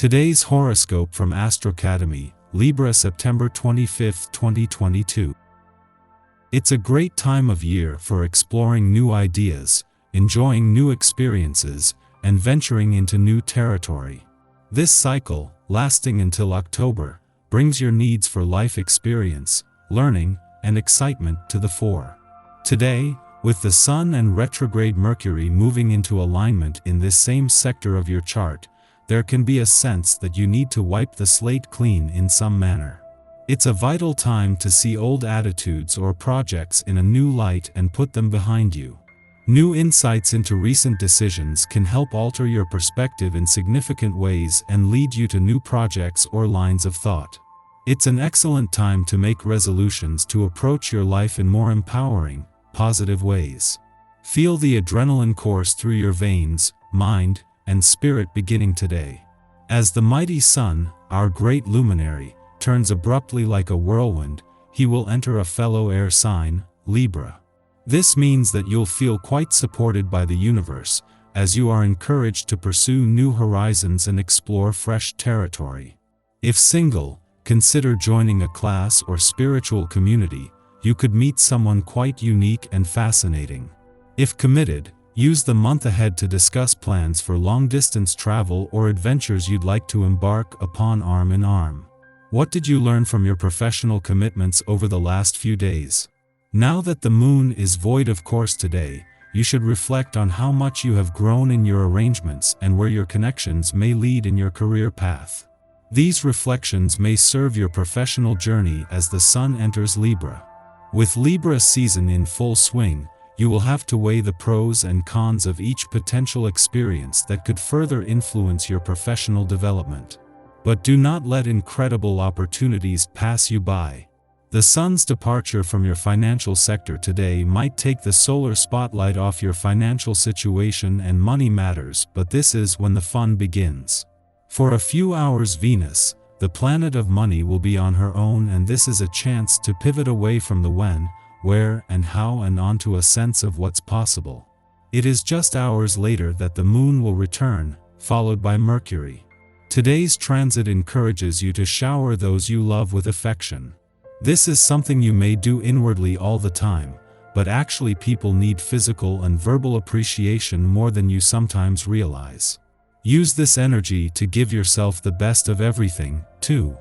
Today's horoscope from Astrocademy, Libra September 25, 2022. It's a great time of year for exploring new ideas, enjoying new experiences, and venturing into new territory. This cycle, lasting until October, brings your needs for life experience, learning, and excitement to the fore. Today, with the Sun and retrograde Mercury moving into alignment in this same sector of your chart, there can be a sense that you need to wipe the slate clean in some manner. It's a vital time to see old attitudes or projects in a new light and put them behind you. New insights into recent decisions can help alter your perspective in significant ways and lead you to new projects or lines of thought. It's an excellent time to make resolutions to approach your life in more empowering, positive ways. Feel the adrenaline course through your veins, mind, and spirit beginning today. As the mighty Sun, our great luminary, turns abruptly like a whirlwind, he will enter a fellow air sign, Libra. This means that you'll feel quite supported by the universe, as you are encouraged to pursue new horizons and explore fresh territory. If single, consider joining a class or spiritual community. You could meet someone quite unique and fascinating. If committed, use the month ahead to discuss plans for long-distance travel or adventures you'd like to embark upon arm in arm. What did you learn from your professional commitments over the last few days? Now that the moon is void of course today, you should reflect on how much you have grown in your arrangements and where your connections may lead in your career path. These reflections may serve your professional journey as the Sun enters Libra. With Libra season in full swing, you will have to weigh the pros and cons of each potential experience that could further influence your professional development. But do not let incredible opportunities pass you by. The Sun's departure from your financial sector today might take the solar spotlight off your financial situation and money matters, but this is when the fun begins. For a few hours Venus, the planet of money, will be on her own, and this is a chance to pivot away from the when, where, and how and onto a sense of what's possible. It is just hours later that the moon will return, followed by Mercury. Today's transit encourages you to shower those you love with affection. This is something you may do inwardly all the time, but actually people need physical and verbal appreciation more than you sometimes realize. Use this energy to give yourself the best of everything, too.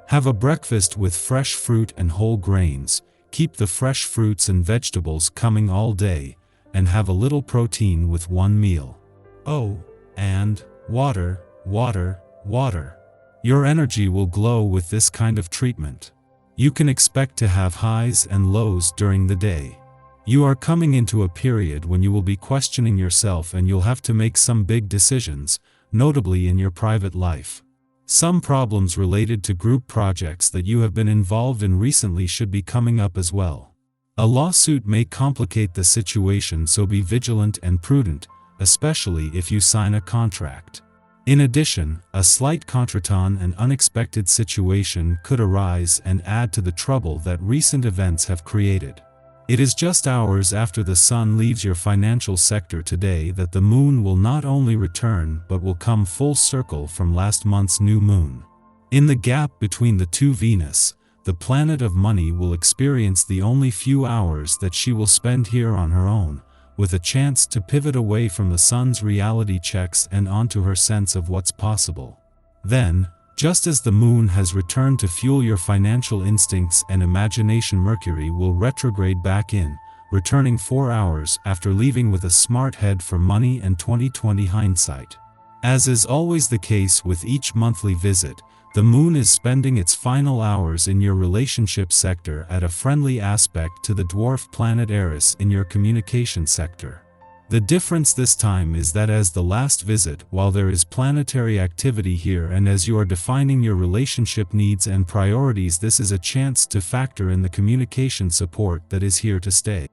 Have a breakfast with fresh fruit and whole grains. Keep the fresh fruits and vegetables coming all day, and have a little protein with one meal. Oh, and water, water, water. Your energy will glow with this kind of treatment. You can expect to have highs and lows during the day. You are coming into a period when you will be questioning yourself and you'll have to make some big decisions, notably in your private life. Some problems related to group projects that you have been involved in recently should be coming up as well. A lawsuit may complicate the situation, so be vigilant and prudent, especially if you sign a contract. In addition, a slight contretemps and unexpected situation could arise and add to the trouble that recent events have created. It is just hours after the Sun leaves your financial sector today that the moon will not only return but will come full circle from last month's new moon. In the gap between the two, Venus, the planet of money, will experience the only few hours that she will spend here on her own, with a chance to pivot away from the Sun's reality checks and onto her sense of what's possible. Then, just as the moon has returned to fuel your financial instincts and imagination, Mercury will retrograde back in, returning 4 hours after leaving with a smart head for money and 20/20 hindsight. As is always the case with each monthly visit, the moon is spending its final hours in your relationship sector at a friendly aspect to the dwarf planet Eris in your communication sector. The difference this time is that as the last visit, while there is planetary activity here and as you are defining your relationship needs and priorities, this is a chance to factor in the communication support that is here to stay.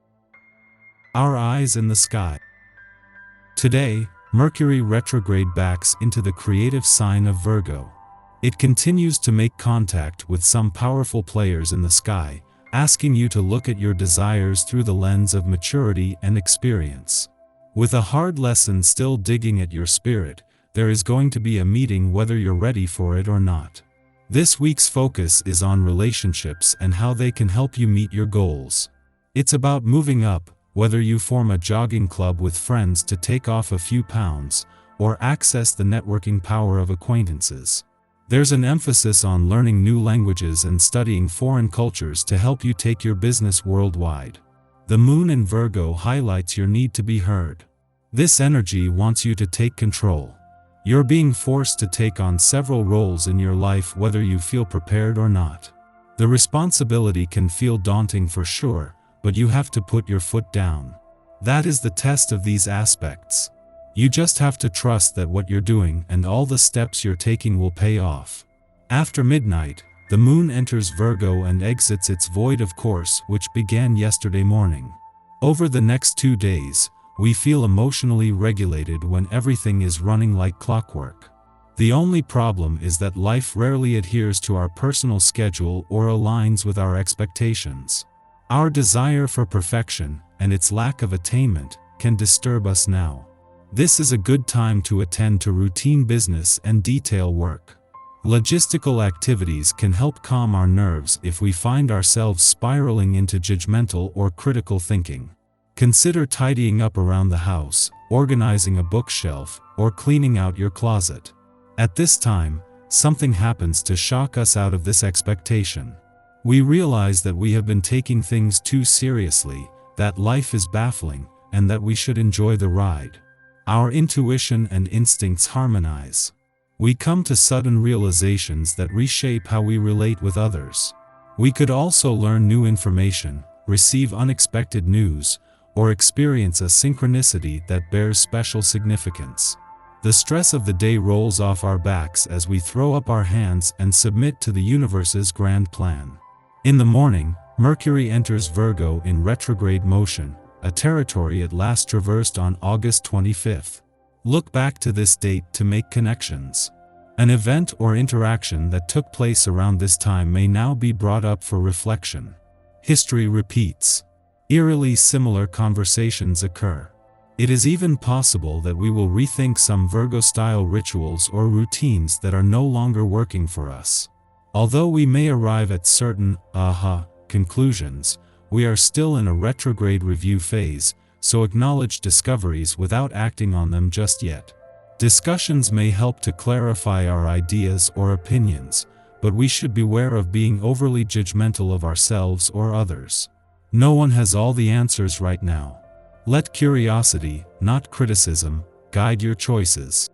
Our eyes in the sky. Today, Mercury retrograde backs into the creative sign of Virgo. It continues to make contact with some powerful players in the sky, asking you to look at your desires through the lens of maturity and experience. With a hard lesson still digging at your spirit, there is going to be a meeting whether you're ready for it or not. This week's focus is on relationships and how they can help you meet your goals. It's about moving up, whether you form a jogging club with friends to take off a few pounds, or access the networking power of acquaintances. There's an emphasis on learning new languages and studying foreign cultures to help you take your business worldwide. The moon in Virgo highlights your need to be heard. This energy wants you to take control. You're being forced to take on several roles in your life whether you feel prepared or not. The responsibility can feel daunting for sure, but you have to put your foot down. That is the test of these aspects. You just have to trust that what you're doing and all the steps you're taking will pay off. After midnight, the moon enters Virgo and exits its void of course, which began yesterday morning. Over the next 2 days, we feel emotionally regulated when everything is running like clockwork. The only problem is that life rarely adheres to our personal schedule or aligns with our expectations. Our desire for perfection, and its lack of attainment, can disturb us now. This is a good time to attend to routine business and detail work. Logistical activities can help calm our nerves if we find ourselves spiraling into judgmental or critical thinking. Consider tidying up around the house, organizing a bookshelf, or cleaning out your closet. At this time, something happens to shock us out of this expectation. We realize that we have been taking things too seriously, that life is baffling, and that we should enjoy the ride. Our intuition and instincts harmonize. We come to sudden realizations that reshape how we relate with others. We could also learn new information, receive unexpected news, or experience a synchronicity that bears special significance. The stress of the day rolls off our backs as we throw up our hands and submit to the universe's grand plan. In the morning, Mercury enters Virgo in retrograde motion, a territory it last traversed on August 25th. Look back to this date to make connections. An event or interaction that took place around this time may now be brought up for reflection. History repeats. Eerily similar conversations occur. It is even possible that we will rethink some Virgo-style rituals or routines that are no longer working for us. Although we may arrive at certain conclusions, we are still in a retrograde review phase, so acknowledge discoveries without acting on them just yet. Discussions may help to clarify our ideas or opinions, but we should beware of being overly judgmental of ourselves or others. No one has all the answers right now. Let curiosity, not criticism, guide your choices.